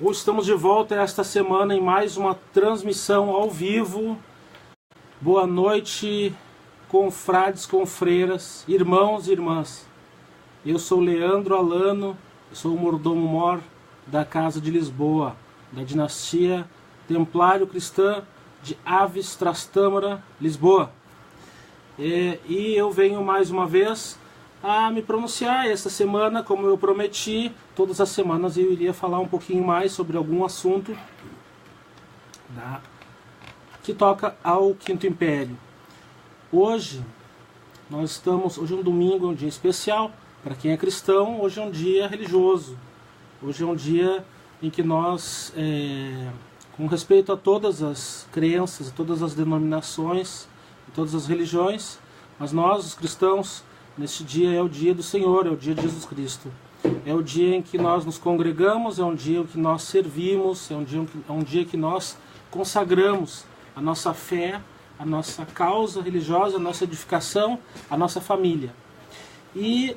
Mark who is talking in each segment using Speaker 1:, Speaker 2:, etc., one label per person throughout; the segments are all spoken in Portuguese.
Speaker 1: Hoje estamos de volta esta semana em mais uma transmissão ao vivo. Boa noite, confrades, confreiras, irmãos e irmãs. Eu sou Leandro Alano, sou o mordomo-mor da Casa de Lisboa, da dinastia Templário Cristã de Aves Trastâmara, Lisboa. E eu venho mais uma vez a me pronunciar essa semana, como eu prometi. Todas as semanas eu iria falar um pouquinho mais sobre algum assunto que toca ao Quinto Império. Hoje é um domingo, um dia especial para quem é cristão. Hoje é um dia religioso. Hoje é um dia em que nós, com respeito a todas as crenças, a todas as denominações, a todas as religiões, mas nós, os cristãos, neste dia é o dia do Senhor, é o dia de Jesus Cristo. É o dia em que nós nos congregamos, é um dia em que nós servimos, é um dia que nós consagramos a nossa fé, a nossa causa religiosa, a nossa edificação, a nossa família. E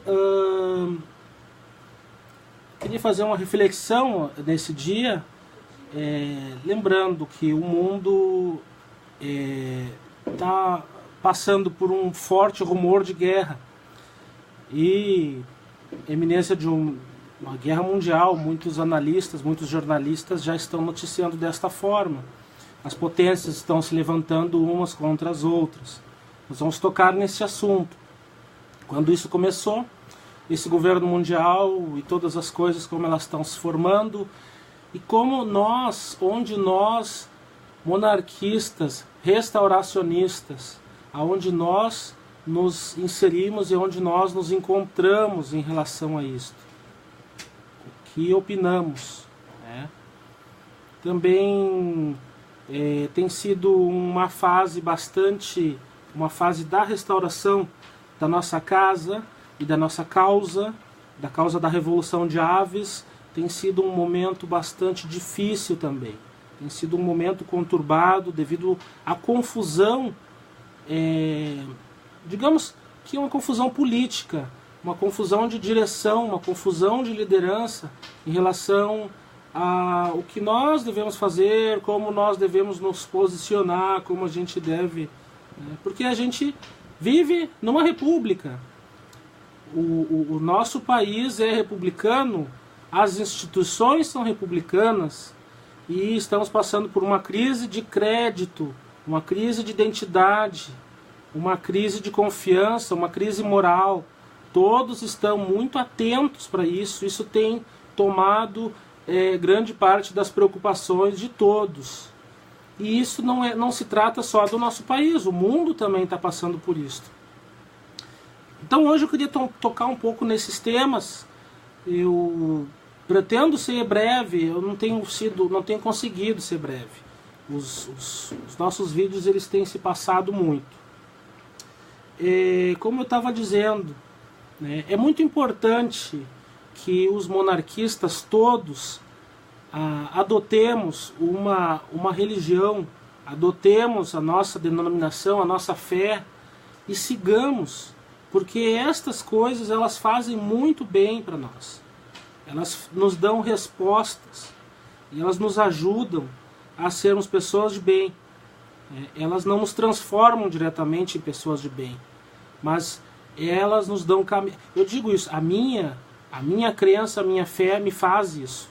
Speaker 1: queria fazer uma reflexão nesse dia, lembrando que o mundo está passando por um forte rumor de guerra. E eminência de uma guerra mundial, muitos analistas, muitos jornalistas já estão noticiando desta forma. As potências estão se levantando umas contra as outras. Nós vamos tocar nesse assunto. Quando isso começou, esse governo mundial e todas as coisas, como elas estão se formando, e como onde nós, monarquistas, restauracionistas, aonde nós nos inserimos e onde nós nos encontramos em relação a isto. O que opinamos. Também tem sido uma fase da restauração da nossa casa e da nossa causa, da causa da Revolução de Aves. Tem sido um momento bastante difícil também. Tem sido um momento conturbado devido à confusão, digamos que uma confusão política, uma confusão de direção, uma confusão de liderança em relação ao que nós devemos fazer, como nós devemos nos posicionar, como a gente deve. Porque a gente vive numa república. O nosso país é republicano, as instituições são republicanas e estamos passando por uma crise de crédito, uma crise de identidade, uma crise de confiança, uma crise moral. Todos estão muito atentos para isso. Isso tem tomado grande parte das preocupações de todos. E isso não se trata só do nosso país, o mundo também está passando por isso. Então hoje eu queria tocar um pouco nesses temas. Eu pretendo ser breve, eu não tenho conseguido ser breve. Os nossos vídeos eles têm se passado muito. Como eu estava dizendo, é muito importante que os monarquistas todos adotemos uma religião, adotemos a nossa denominação, a nossa fé e sigamos, porque estas coisas elas fazem muito bem para nós. Elas nos dão respostas e elas nos ajudam a sermos pessoas de bem. Elas não nos transformam diretamente em pessoas de bem, mas elas nos dão caminho. Eu digo isso, a minha crença, a minha fé me faz isso.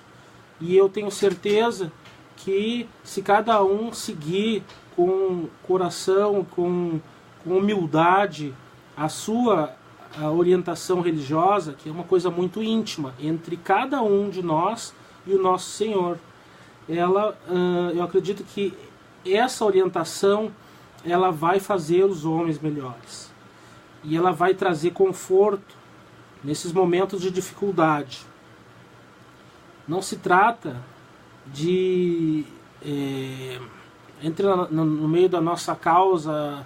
Speaker 1: E eu tenho certeza que se cada um seguir com coração, com humildade, a sua orientação religiosa, que é uma coisa muito íntima entre cada um de nós e o nosso Senhor, eu acredito que essa orientação ela vai fazer os homens melhores e ela vai trazer conforto nesses momentos de dificuldade. Não se trata de no meio da nossa causa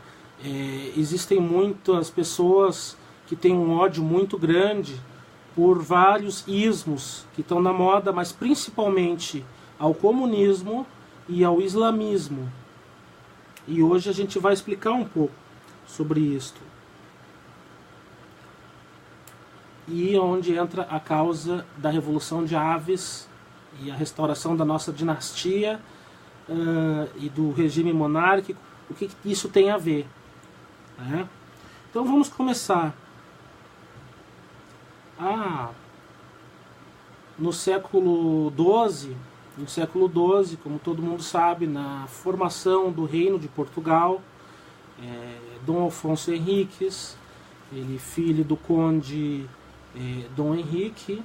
Speaker 1: existem muitas pessoas que têm um ódio muito grande por vários ismos que estão na moda, mas principalmente ao comunismo e ao islamismo. E hoje a gente vai explicar um pouco sobre isto. E onde entra a causa da Revolução de Aves e a restauração da nossa dinastia e do regime monárquico, o que isso tem a ver, né? Então vamos começar. No século XII, como todo mundo sabe, na formação do Reino de Portugal, Dom Afonso Henriques, ele filho do conde Dom Henrique,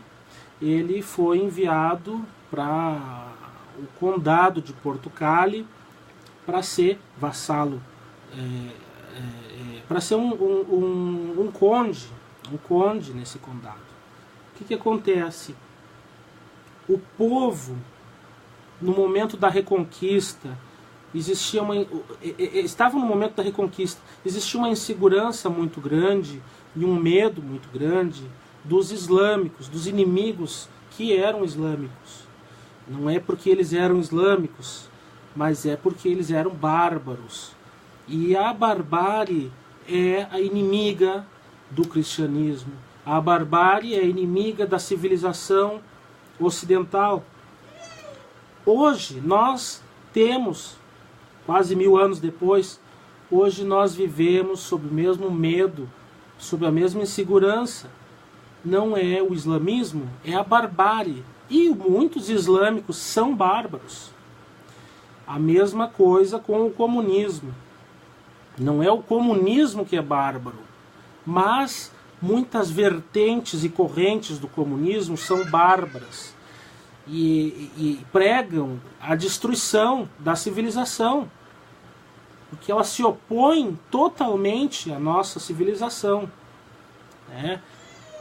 Speaker 1: ele foi enviado para o condado de Portugal para ser vassalo, para ser um conde nesse condado. O que acontece? O povo, no momento da Reconquista, estava no momento da Reconquista, existia uma insegurança muito grande e um medo muito grande dos islâmicos, dos inimigos que eram islâmicos. Não é porque eles eram islâmicos, mas é porque eles eram bárbaros. E a barbárie é a inimiga do cristianismo. A barbárie é inimiga da civilização ocidental. Hoje nós temos, quase 1000 anos depois, hoje nós vivemos sob o mesmo medo, sob a mesma insegurança. Não é o islamismo, é a barbárie. E muitos islâmicos são bárbaros. A mesma coisa com o comunismo. Não é o comunismo que é bárbaro, mas muitas vertentes e correntes do comunismo são bárbaras e pregam a destruição da civilização, porque elas se opõem totalmente à nossa civilização, né?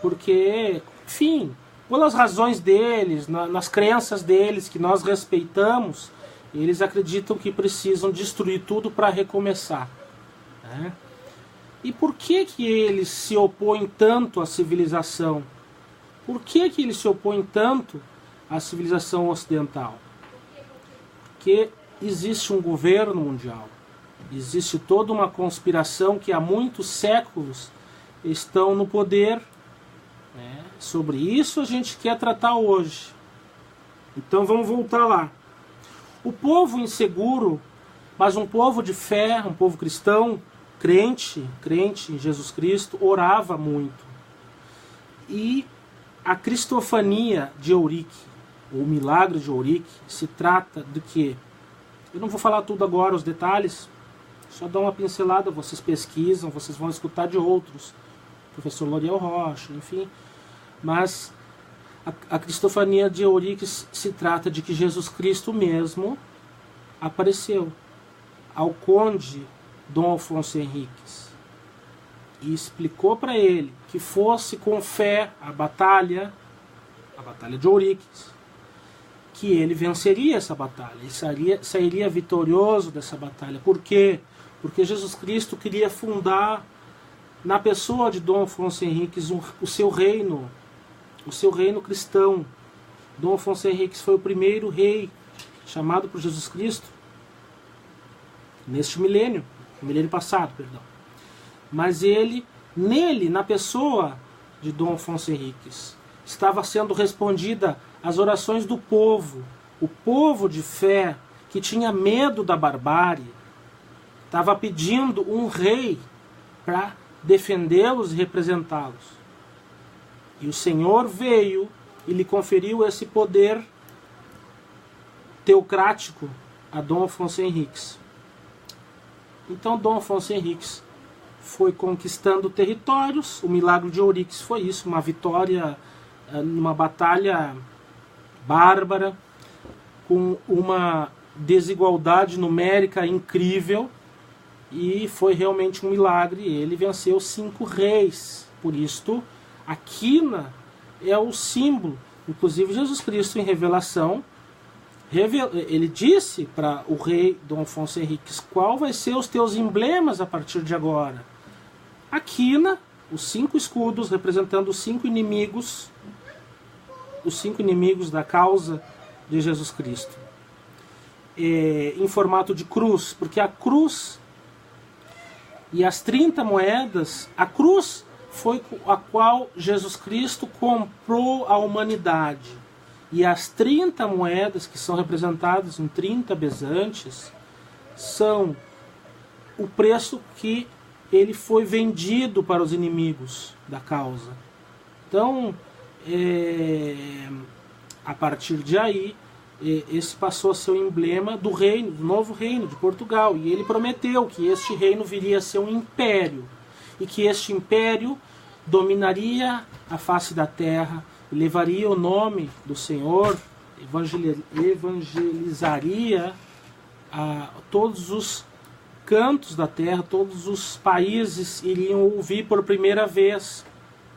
Speaker 1: Porque, enfim, pelas razões deles, nas crenças deles que nós respeitamos, eles acreditam que precisam destruir tudo para recomeçar, né? E por que eles se opõem tanto à civilização? Por que eles se opõem tanto à civilização ocidental? Porque existe um governo mundial, existe toda uma conspiração que há muitos séculos estão no poder, né? Sobre isso a gente quer tratar hoje. Então vamos voltar lá. O povo inseguro, mas um povo de fé, um povo cristão, crente em Jesus Cristo, orava muito. E a cristofania de Eurique, o milagre de Eurique, se trata de que, eu não vou falar tudo agora, os detalhes, só dar uma pincelada, vocês pesquisam, vocês vão escutar de outros, professor Loriel Rocha, enfim. Mas a cristofania de Eurique se trata de que Jesus Cristo mesmo apareceu ao conde Dom Afonso Henriques e explicou para ele que fosse com fé a batalha de Euriques, que ele venceria essa batalha, ele sairia vitorioso dessa batalha. Por quê? Porque Jesus Cristo queria fundar na pessoa de Dom Afonso Henriques o seu reino cristão. Dom Afonso Henriques foi o primeiro rei chamado por Jesus Cristo neste milênio passado, perdão. Mas nele, na pessoa de Dom Afonso Henriques, estava sendo respondida as orações do povo. O povo de fé, que tinha medo da barbárie, estava pedindo um rei para defendê-los e representá-los. E o Senhor veio e lhe conferiu esse poder teocrático a Dom Afonso Henriques. Então Dom Afonso Henriques foi conquistando territórios. O milagre de Euriques foi isso, uma vitória numa batalha bárbara, com uma desigualdade numérica incrível, e foi realmente um milagre. Ele venceu 5 reis. Por isto, a quina é o símbolo. Inclusive Jesus Cristo, em revelação, ele disse para o rei Dom Afonso Henriques: qual vai ser os teus emblemas a partir de agora? A quina, os 5 escudos representando os 5 inimigos da causa de Jesus Cristo, em formato de cruz, porque a cruz e as 30 moedas, a cruz foi a qual Jesus Cristo comprou a humanidade. E as 30 moedas, que são representadas em 30 bezantes, são o preço que ele foi vendido para os inimigos da causa. Então, a partir de aí, esse passou a ser o emblema do reino, do novo reino de Portugal. E ele prometeu que este reino viria a ser um império, e que este império dominaria a face da terra, levaria o nome do Senhor, evangelizaria todos os cantos da terra, todos os países iriam ouvir por primeira vez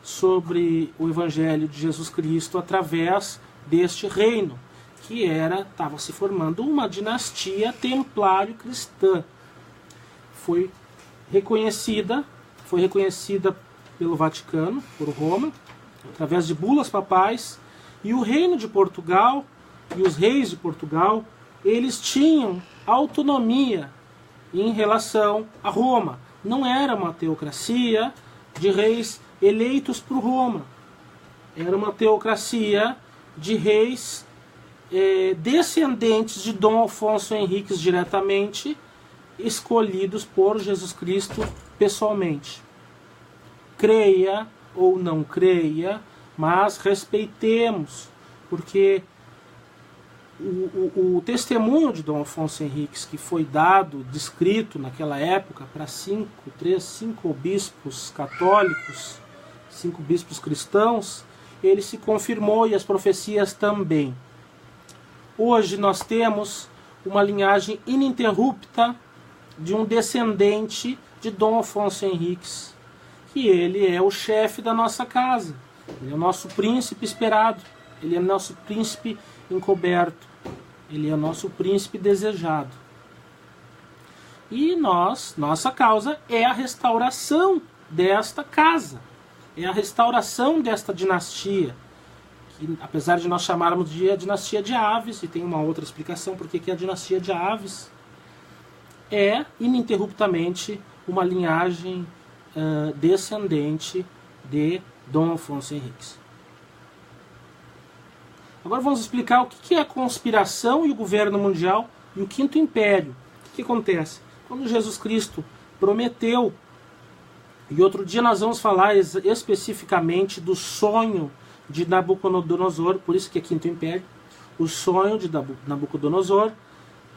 Speaker 1: sobre o Evangelho de Jesus Cristo através deste reino, que estava se formando uma dinastia templário-cristã. Foi reconhecida pelo Vaticano, por Roma, através de bulas papais, e o reino de Portugal e os reis de Portugal, eles tinham autonomia em relação a Roma. Não era uma teocracia de reis eleitos por Roma. Era uma teocracia de reis descendentes de Dom Afonso Henriques diretamente, escolhidos por Jesus Cristo pessoalmente. Creia ou não creia, mas respeitemos, porque o testemunho de Dom Afonso Henriques, que foi dado, descrito naquela época para cinco bispos católicos, 5 bispos cristãos, ele se confirmou, e as profecias também. Hoje nós temos uma linhagem ininterrupta de um descendente de Dom Afonso Henriques, que ele é o chefe da nossa casa, ele é o nosso príncipe esperado, ele é o nosso príncipe encoberto, ele é o nosso príncipe desejado. E nossa causa é a restauração desta casa, é a restauração desta dinastia, que apesar de nós chamarmos de a dinastia de Aves, e tem uma outra explicação porque que a dinastia de Aves é ininterruptamente uma linhagem descendente de Dom Afonso Henriques. Agora vamos explicar o que é a conspiração e o governo mundial e o Quinto Império. O que acontece? Quando Jesus Cristo prometeu, e outro dia nós vamos falar especificamente do sonho de Nabucodonosor, por isso que é Quinto Império, o sonho de Nabucodonosor,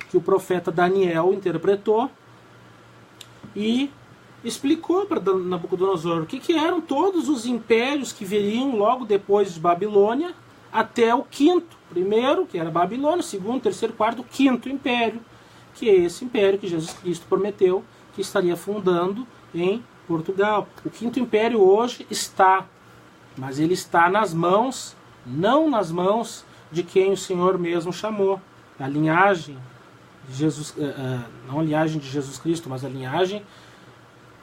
Speaker 1: que o profeta Daniel interpretou e explicou para Nabucodonosor o que eram todos os impérios que viriam logo depois de Babilônia, até o quinto, primeiro, que era Babilônia, segundo, terceiro, quarto, quinto império, que é esse império que Jesus Cristo prometeu que estaria fundando em Portugal. O quinto império hoje está, mas ele está nas mãos, não nas mãos de quem o Senhor mesmo chamou, a linhagem de Jesus, não a linhagem de Jesus Cristo, mas a linhagem,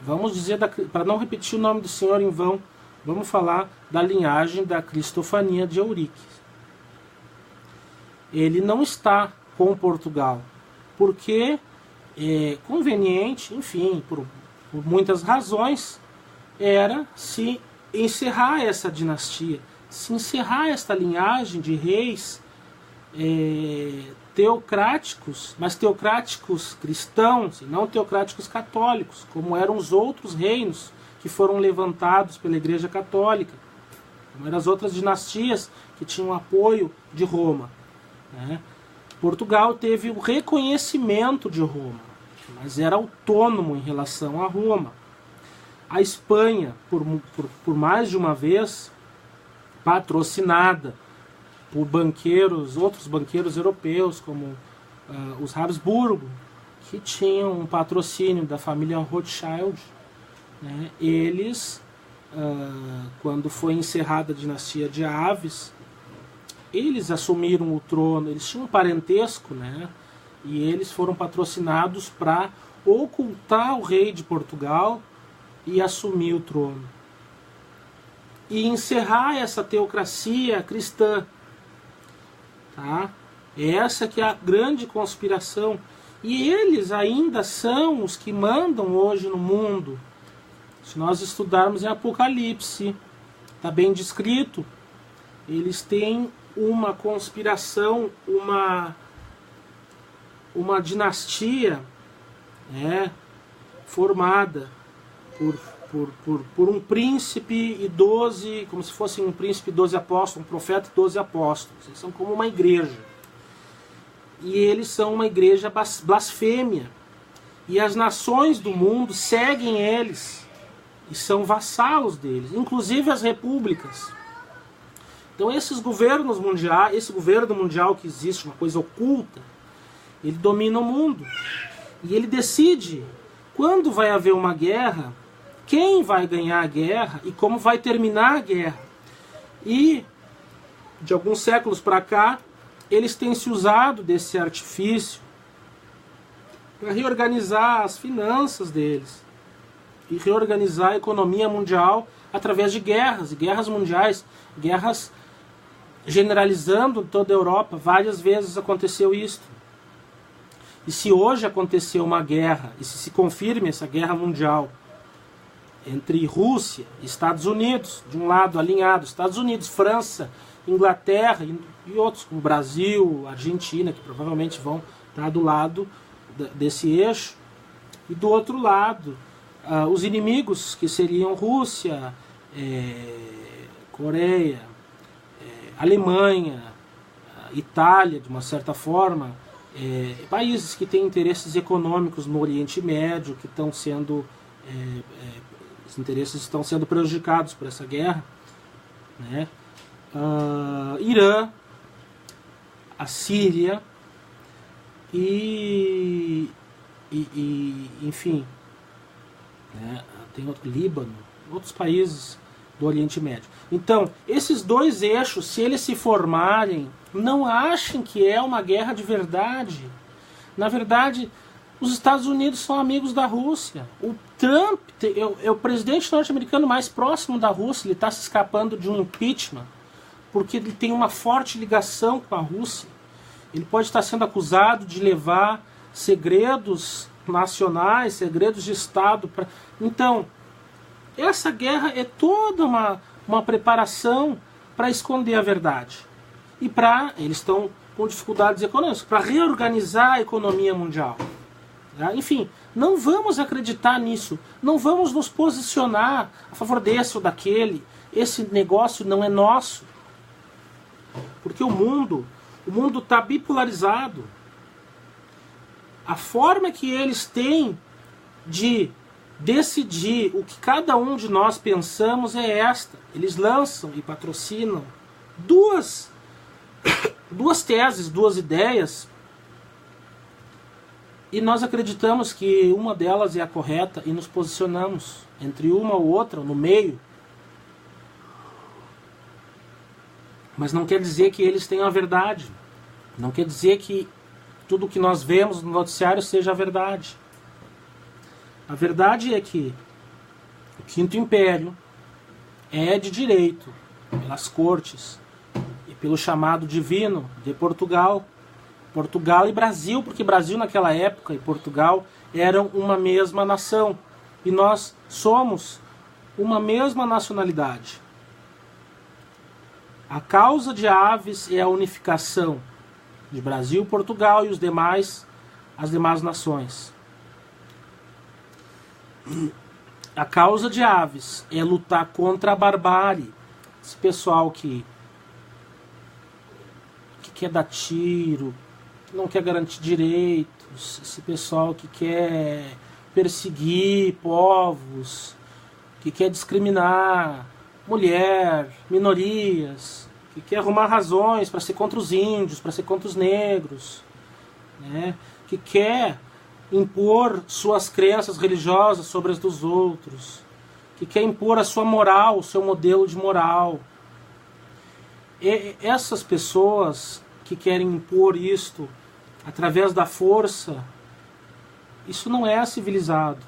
Speaker 1: vamos dizer, para não repetir o nome do Senhor em vão, vamos falar da linhagem da Cristofania de Euriques. Ele não está com Portugal, porque é conveniente, enfim, por muitas razões, era se encerrar essa dinastia, se encerrar esta linhagem de reis teocráticos, mas teocráticos cristãos, e não teocráticos católicos, como eram os outros reinos que foram levantados pela Igreja Católica, como eram as outras dinastias que tinham apoio de Roma, né? Portugal teve o reconhecimento de Roma, mas era autônomo em relação a Roma. A Espanha, por mais de uma vez, patrocinada por outros banqueiros europeus, como os Habsburgo, que tinham um patrocínio da família Rothschild, né? Eles, quando foi encerrada a dinastia de Aves, eles assumiram o trono, eles tinham um parentesco, né? E eles foram patrocinados para ocultar o rei de Portugal e assumir o trono. E encerrar essa teocracia cristã. Tá? Essa que é a grande conspiração. E eles ainda são os que mandam hoje no mundo. Se nós estudarmos em Apocalipse, está bem descrito, eles têm uma conspiração, uma dinastia, né, formada por um príncipe e 12, como se fosse um príncipe e 12 apóstolos, um profeta e 12 apóstolos. Eles são como uma igreja. E eles são uma igreja blasfêmia. E as nações do mundo seguem eles e são vassalos deles, inclusive as repúblicas. Então esses governos mundiais, esse governo mundial que existe, uma coisa oculta, ele domina o mundo. E ele decide quando vai haver uma guerra, quem vai ganhar a guerra e como vai terminar a guerra. E de alguns séculos para cá, eles têm se usado desse artifício para reorganizar as finanças deles e reorganizar a economia mundial através de guerras, e guerras mundiais, guerras generalizando em toda a Europa. Várias vezes aconteceu isso. E se hoje aconteceu uma guerra, e se confirme essa guerra mundial entre Rússia e Estados Unidos, de um lado alinhado, Estados Unidos, França, Inglaterra e outros, como Brasil, Argentina, que provavelmente vão estar do lado desse eixo, e do outro lado, os inimigos, que seriam Rússia, Coreia, Alemanha, Itália, de uma certa forma, países que têm interesses econômicos no Oriente Médio, que estão sendo, os interesses estão sendo prejudicados por essa guerra, né? Irã, a Síria enfim, né? Tem outro Líbano, outros países do Oriente Médio. Então, esses dois eixos, se eles se formarem, não achem que é uma guerra de verdade. Na verdade, os Estados Unidos são amigos da Rússia. O Trump é o presidente norte-americano mais próximo da Rússia. Ele está se escapando de um impeachment porque ele tem uma forte ligação com a Rússia. Ele pode estar sendo acusado de levar segredos nacionais, segredos de Estado. Então, essa guerra é toda uma preparação para esconder a verdade. E eles estão com dificuldades econômicas, para reorganizar a economia mundial. Tá? Enfim, não vamos acreditar nisso. Não vamos nos posicionar a favor desse ou daquele. Esse negócio não é nosso. Porque o mundo está bipolarizado. A forma que eles têm de decidir o que cada um de nós pensamos é esta. Eles lançam e patrocinam duas teses, duas ideias, e nós acreditamos que uma delas é a correta e nos posicionamos entre uma ou outra, no meio. Mas não quer dizer que eles tenham a verdade. Não quer dizer que tudo que nós vemos no noticiário seja a verdade. A verdade é que o Quinto Império é de direito, pelas cortes e pelo chamado divino de Portugal. Portugal e Brasil, porque Brasil naquela época e Portugal eram uma mesma nação. E nós somos uma mesma nacionalidade. A causa de Aves é a unificação de Brasil, Portugal e as demais nações. A causa de Aves é lutar contra a barbárie. Esse pessoal que quer dar tiro, que não quer garantir direitos, esse pessoal que quer perseguir povos, que quer discriminar mulher, minorias, que quer arrumar razões para ser contra os índios, para ser contra os negros, né? Que quer impor suas crenças religiosas sobre as dos outros, que quer impor a sua moral, o seu modelo de moral. E essas pessoas que querem impor isto através da força, isso não é civilizado.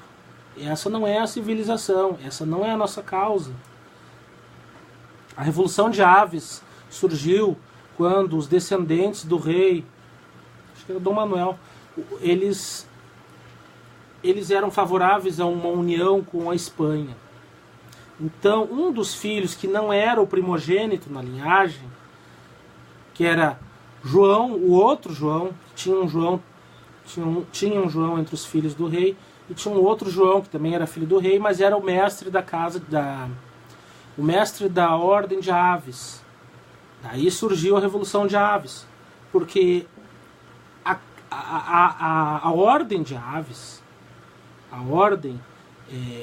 Speaker 1: Essa não é a civilização, essa não é a nossa causa. A Revolução de Aves surgiu quando os descendentes do rei, acho que era Dom Manuel, eles eram favoráveis a uma união com a Espanha. Então, um dos filhos, que não era o primogênito na linhagem, que era João, o outro João, tinha um João entre os filhos do rei, e tinha um outro João, que também era filho do rei, mas era o mestre da o mestre da ordem de Aves. Daí surgiu a Revolução de Aves, porque a ordem de Aves, a ordem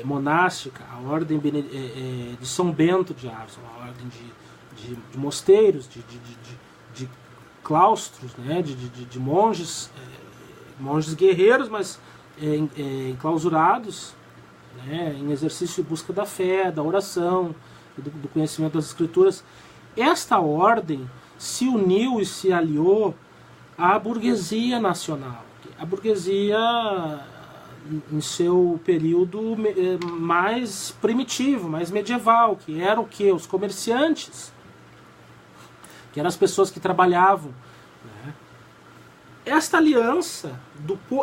Speaker 1: monástica, a ordem de São Bento de Aves, uma ordem de mosteiros, de claustros, né, de monges, monges guerreiros, mas enclausurados, né, em exercício de busca da fé, da oração, do conhecimento das Escrituras. Esta ordem se uniu e se aliou à burguesia nacional. A burguesia em seu período mais primitivo, mais medieval, que era o quê? Os comerciantes, que eram as pessoas que trabalhavam. Né? Esta aliança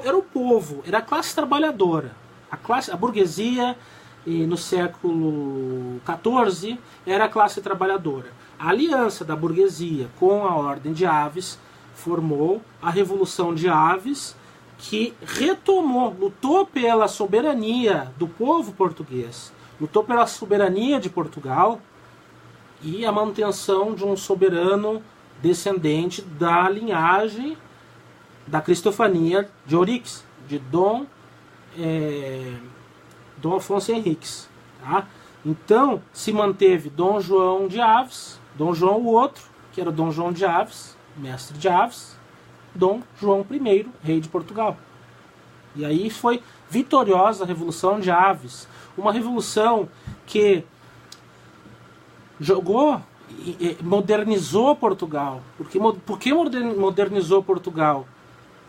Speaker 1: era o povo, era a classe trabalhadora. A burguesia, no século XIV, era a classe trabalhadora. A aliança da burguesia com a ordem de Aves formou a Revolução de Aves, que lutou pela soberania do povo português, lutou pela soberania de Portugal e a manutenção de um soberano descendente da linhagem da Cristofania de Orix, de Dom Afonso Henriques. Tá? Então, se manteve Dom João de Aves, Dom João o outro, que era Dom João de Aves, mestre de Aves, Dom João I, rei de Portugal. E aí foi vitoriosa a Revolução de Aves, uma revolução que modernizou Portugal. Por que modernizou Portugal?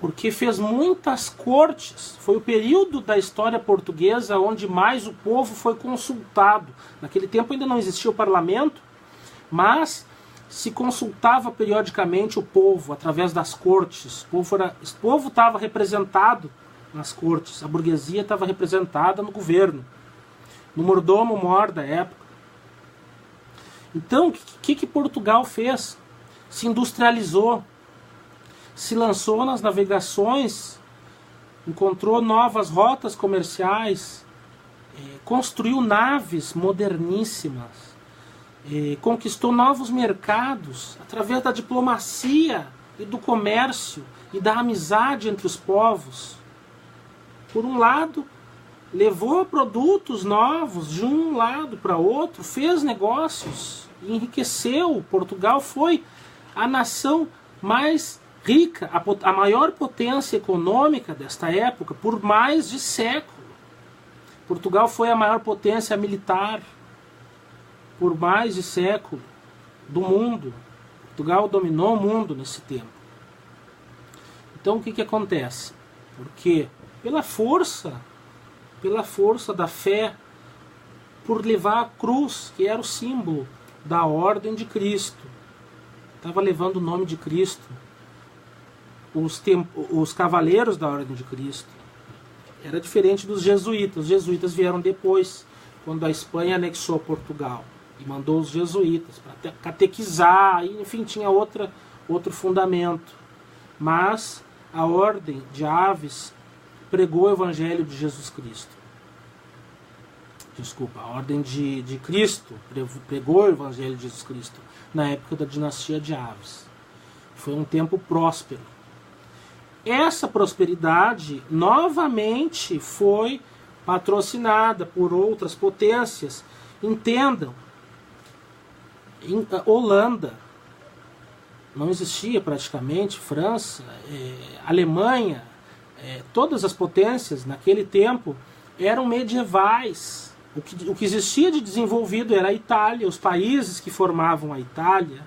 Speaker 1: Porque fez muitas cortes. Foi o período da história portuguesa onde mais o povo foi consultado. Naquele tempo ainda não existia o parlamento, mas se consultava periodicamente o povo através das cortes. O povo estava representado nas cortes, a burguesia estava representada no governo, no mordomo-mor da época. Então, o que Portugal fez? Se industrializou, se lançou nas navegações, encontrou novas rotas comerciais, construiu naves moderníssimas, conquistou novos mercados através da diplomacia e do comércio e da amizade entre os povos. Por um lado, levou produtos novos de um lado para outro, fez negócios, enriqueceu. Portugal foi a nação mais rica, a maior potência econômica desta época por mais de século. Portugal foi a maior potência militar por mais de século do mundo. Portugal dominou o mundo nesse tempo. Então o que acontece? Porque pela força da fé, por levar a cruz, que era o símbolo da ordem de Cristo, estava levando o nome de Cristo, os cavaleiros da ordem de Cristo. Era diferente dos jesuítas. Os jesuítas vieram depois, quando a Espanha anexou Portugal e mandou os jesuítas para catequizar, e, enfim, tinha outro fundamento. Mas a ordem de Aves pregou o Evangelho de Jesus Cristo. Desculpa, a ordem de Cristo pregou o Evangelho de Jesus Cristo na época da dinastia de Aves. Foi um tempo próspero. Essa prosperidade novamente foi patrocinada por outras potências. Entendam, em Holanda não existia praticamente, França, Alemanha, todas as potências naquele tempo eram medievais. O que existia de desenvolvido era a Itália. Os países que formavam a Itália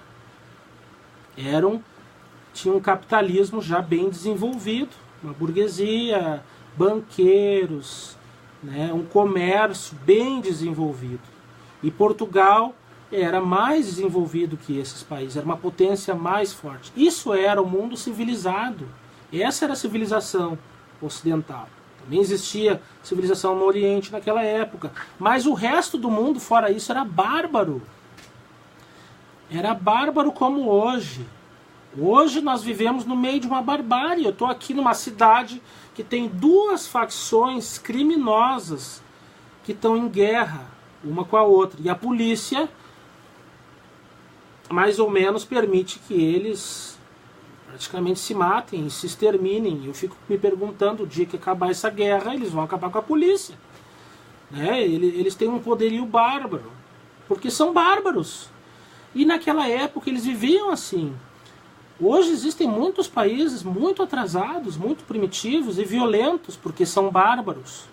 Speaker 1: tinham um capitalismo já bem desenvolvido, uma burguesia, banqueiros, né, um comércio bem desenvolvido. E Portugal era mais desenvolvido que esses países, era uma potência mais forte. Isso era o mundo civilizado. Essa era a civilização ocidental. Também existia civilização no Oriente naquela época. Mas o resto do mundo, fora isso, era bárbaro. Era bárbaro como hoje. Hoje nós vivemos no meio de uma barbárie. Eu estou aqui numa cidade que tem duas facções criminosas que estão em guerra uma com a outra. E a polícia, mais ou menos, permite que eles praticamente se matem, se exterminem. Eu fico me perguntando, o dia que acabar essa guerra, eles vão acabar com a polícia. Né? Eles têm um poderio bárbaro, porque são bárbaros. E naquela época eles viviam assim. Hoje existem muitos países muito atrasados, muito primitivos e violentos, porque são bárbaros.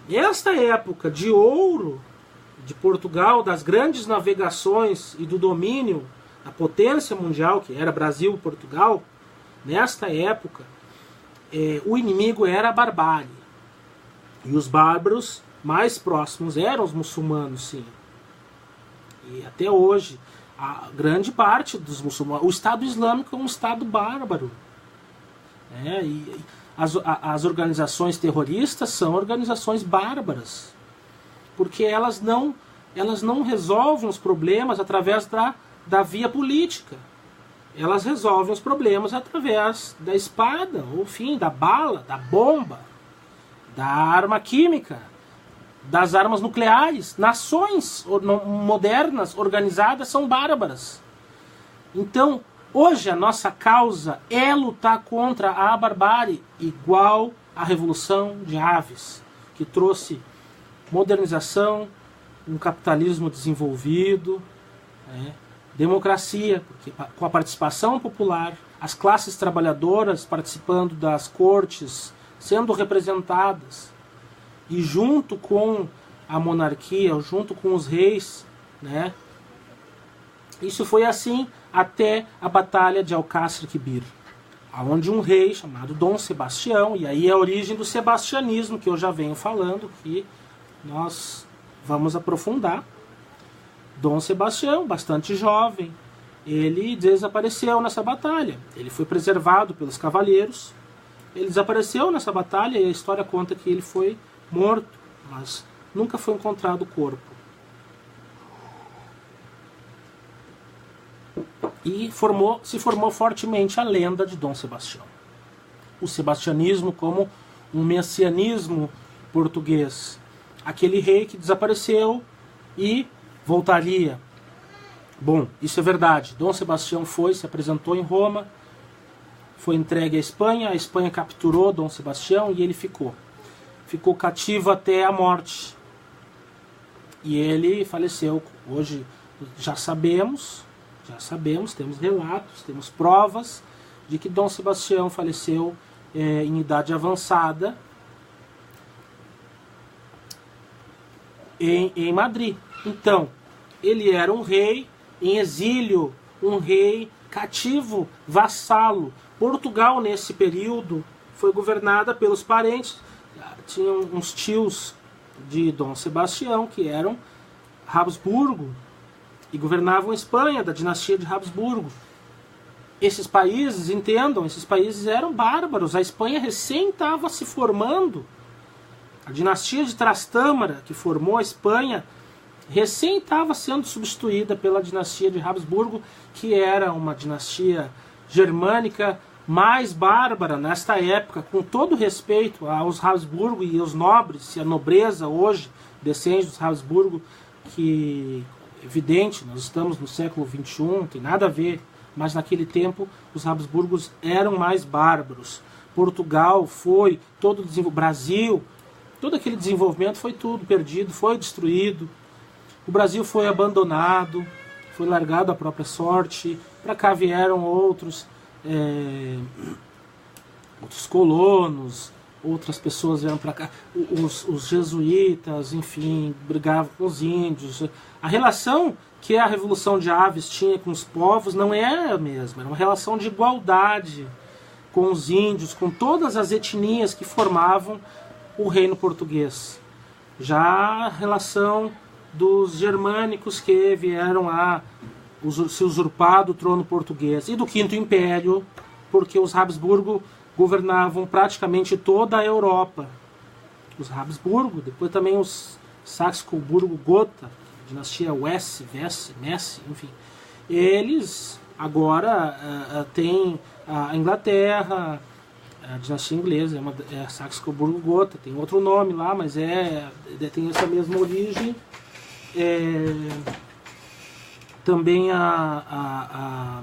Speaker 1: Esta época de ouro de Portugal, das grandes navegações e do domínio da potência mundial, que era Brasil e Portugal, nesta época, o inimigo era a barbárie. E os bárbaros mais próximos eram os muçulmanos, sim. E até hoje, a grande parte dos muçulmanos... O Estado Islâmico é um Estado bárbaro. E as organizações terroristas são organizações bárbaras. Porque elas não resolvem os problemas através da via política. Elas resolvem os problemas através da espada, ou enfim, da bala, da bomba, da arma química, das armas nucleares. Nações modernas, organizadas, são bárbaras. Então, hoje a nossa causa é lutar contra a barbárie, igual à Revolução de Aves, que trouxe modernização, um capitalismo desenvolvido, democracia, porque com a participação popular, as classes trabalhadoras participando das cortes, sendo representadas, e junto com a monarquia, junto com os reis, isso foi assim até a Batalha de Alcácer Quibir, onde um rei chamado Dom Sebastião, e aí é a origem do sebastianismo, que eu já venho falando, que nós vamos aprofundar. Dom Sebastião, bastante jovem, ele desapareceu nessa batalha. Ele foi preservado pelos cavaleiros, ele desapareceu nessa batalha e a história conta que ele foi morto, mas nunca foi encontrado o corpo. E se formou fortemente a lenda de Dom Sebastião. O sebastianismo como um messianismo português. Aquele rei que desapareceu e voltaria. Bom, isso é verdade. Dom Sebastião se apresentou em Roma, foi entregue à Espanha, a Espanha capturou Dom Sebastião e ele ficou cativo até a morte. E ele faleceu. Hoje já sabemos, temos relatos, temos provas de que Dom Sebastião faleceu em idade avançada em Madrid. Então, ele era um rei em exílio, um rei cativo, vassalo. Portugal, nesse período, foi governada pelos parentes. Tinham uns tios de Dom Sebastião, que eram Habsburgo, e governavam a Espanha, da dinastia de Habsburgo. Esses países, entendam, esses países eram bárbaros. A Espanha recém estava se formando. A dinastia de Trastâmara, que formou a Espanha, recém estava sendo substituída pela dinastia de Habsburgo, que era uma dinastia germânica mais bárbara nesta época, com todo respeito aos Habsburgo e aos nobres, e a nobreza hoje descende dos Habsburgo, que, evidente, nós estamos no século XXI, não tem nada a ver, mas naquele tempo os Habsburgos eram mais bárbaros. Portugal foi, Brasil, todo aquele desenvolvimento foi tudo perdido, foi destruído. O Brasil foi abandonado, foi largado à própria sorte. Para cá vieram outros colonos, outras pessoas vieram para cá. Os jesuítas, enfim, brigavam com os índios. A relação que a Revolução de Aves tinha com os povos não é a mesma, era uma relação de igualdade com os índios, com todas as etnias que formavam o reino português. Já a relação dos germânicos que vieram a se usurpar do trono português, e do Quinto Império, porque os Habsburgo governavam praticamente toda a Europa. Os Habsburgo, depois também os Saxe-Coburgo-Gotha, dinastia Messi, enfim, eles Agora tem a Inglaterra, a dinastia inglesa, é a Saxe-Coburgo-Gotha, tem outro nome lá, mas tem essa mesma origem. Também a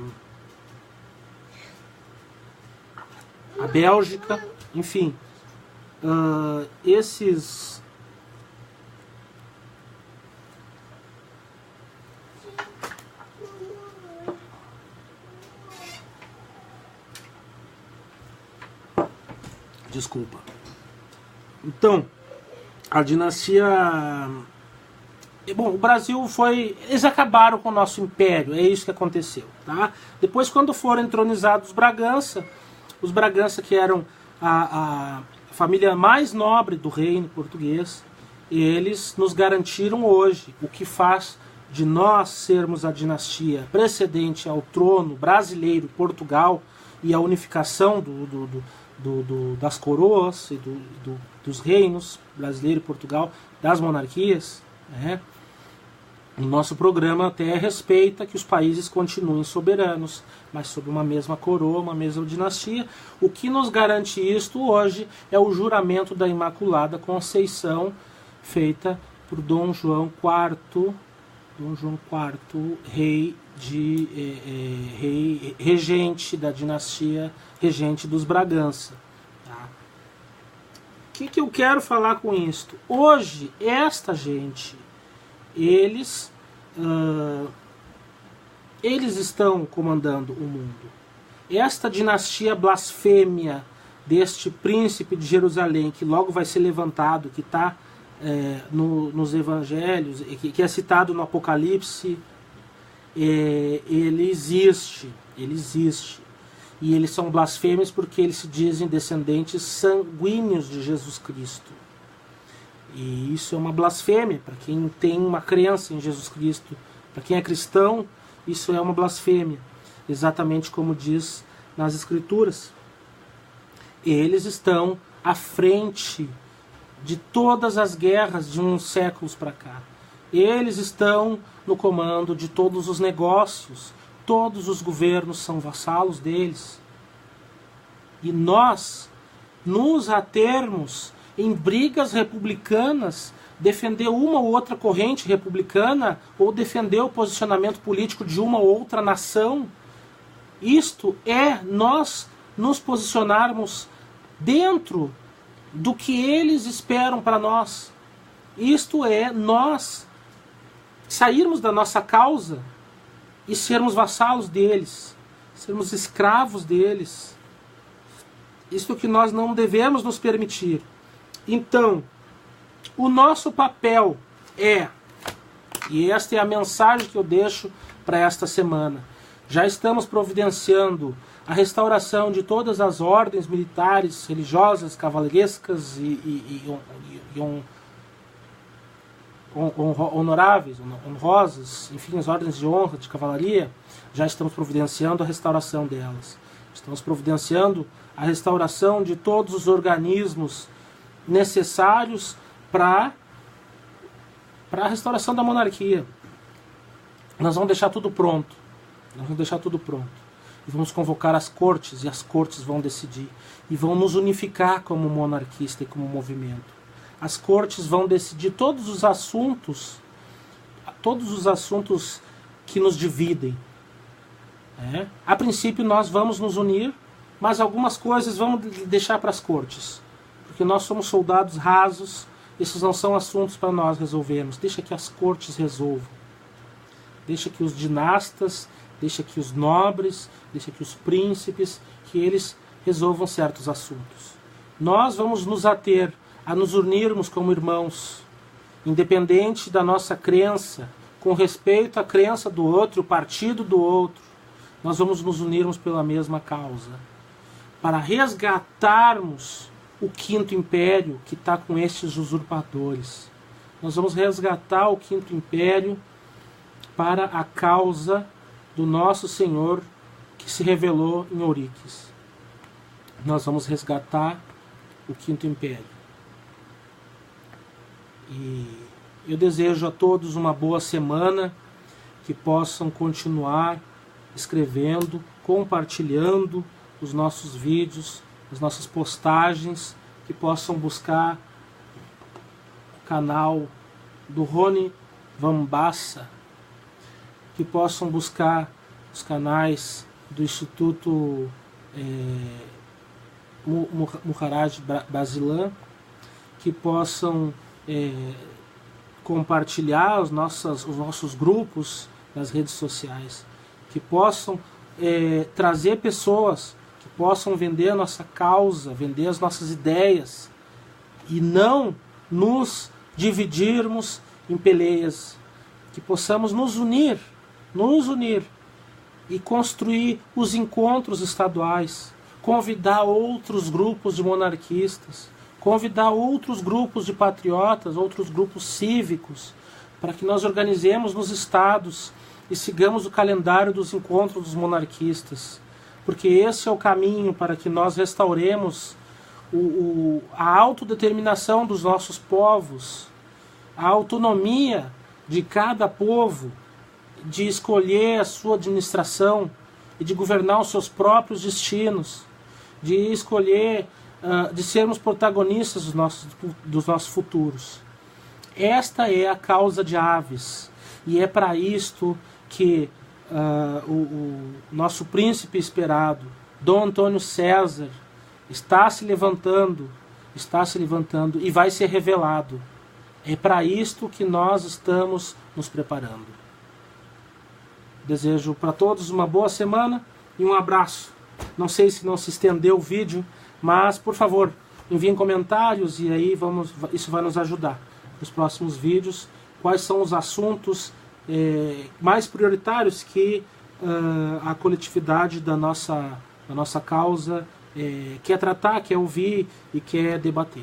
Speaker 1: Bélgica, enfim, esses desculpa. Então, a dinastia... Bom, o Brasil foi... Eles acabaram com o nosso império, é isso que aconteceu. Tá? Depois, quando foram entronizados os Bragança que eram a família mais nobre do reino português, eles nos garantiram hoje o que faz de nós sermos a dinastia precedente ao trono brasileiro, Portugal, e a unificação das coroas e dos reinos brasileiro e Portugal, das monarquias, né? O nosso programa até respeita que os países continuem soberanos, mas sob uma mesma coroa, uma mesma dinastia. O que nos garante isto hoje é o juramento da Imaculada Conceição, feita por Dom João IV, regente da dinastia, regente dos Bragança. Tá? O que eu quero falar com isto? Hoje, esta gente, eles estão comandando o mundo. Esta dinastia blasfêmia deste príncipe de Jerusalém, que logo vai ser levantado, que está nos evangelhos, que é citado no Apocalipse, ele existe. E eles são blasfêmios porque eles se dizem descendentes sanguíneos de Jesus Cristo. E isso é uma blasfêmia para quem tem uma crença em Jesus Cristo. Para quem é cristão, isso é uma blasfêmia. Exatamente como diz nas Escrituras. Eles estão à frente de todas as guerras de uns séculos para cá. Eles estão no comando de todos os negócios. Todos os governos são vassalos deles. E nós nos atermos em brigas republicanas, defender uma ou outra corrente republicana ou defender o posicionamento político de uma ou outra nação, isto é nós nos posicionarmos dentro do que eles esperam para nós. Isto é nós sairmos da nossa causa e sermos vassalos deles, sermos escravos deles. Isto que nós não devemos nos permitir. Então, o nosso papel e esta é a mensagem que eu deixo para esta semana, já estamos providenciando a restauração de todas as ordens militares, religiosas, cavalheirescas e honoráveis, honrosas, enfim, as ordens de honra, de cavalaria, já estamos providenciando a restauração delas. Estamos providenciando a restauração de todos os organismos necessários para a restauração da monarquia. Nós vamos deixar tudo pronto. E vamos convocar as cortes, e as cortes vão decidir. E vão nos unificar como monarquista e como movimento. As cortes vão decidir todos os assuntos que nos dividem. A princípio nós vamos nos unir, mas algumas coisas vamos deixar para as cortes. Porque nós somos soldados rasos, esses não são assuntos para nós resolvermos. Deixa que as cortes resolvam. Deixa que os dinastas, deixa que os nobres, deixa que os príncipes, que eles resolvam certos assuntos. Nós vamos nos ater a nos unirmos como irmãos, independente da nossa crença, com respeito à crença do outro, o partido do outro. Nós vamos nos unirmos pela mesma causa, para resgatarmos o Quinto Império que está com estes usurpadores. Nós vamos resgatar o Quinto Império para a causa do nosso Senhor que se revelou em Ouriques. Nós vamos resgatar o Quinto Império. E eu desejo a todos uma boa semana, que possam continuar escrevendo, compartilhando os nossos vídeos, as nossas postagens, que possam buscar o canal do Rony Vambassa, que possam buscar os canais do Instituto Muharraj Basilan, que possam compartilhar os nossos grupos nas redes sociais, que possam trazer pessoas que possam vender a nossa causa, vender as nossas ideias, e não nos dividirmos em peleias, que possamos nos unir e construir os encontros estaduais, convidar outros grupos de monarquistas, convidar outros grupos de patriotas, outros grupos cívicos, para que nós organizemos nos estados e sigamos o calendário dos encontros dos monarquistas, porque esse é o caminho para que nós restauremos a autodeterminação dos nossos povos, a autonomia de cada povo de escolher a sua administração e de governar os seus próprios destinos, de escolher, de sermos protagonistas dos nossos futuros. Esta é a causa de Aves, e é para isto que o nosso príncipe esperado, Dom Antônio César, está se levantando e vai ser revelado. É para isto que nós estamos nos preparando. Desejo para todos uma boa semana e um abraço. Não sei se não se estendeu o vídeo, mas, por favor, enviem comentários e aí isso vai nos ajudar nos próximos vídeos. Quais são os assuntos mais prioritários que a coletividade da nossa causa quer tratar, quer ouvir e quer debater.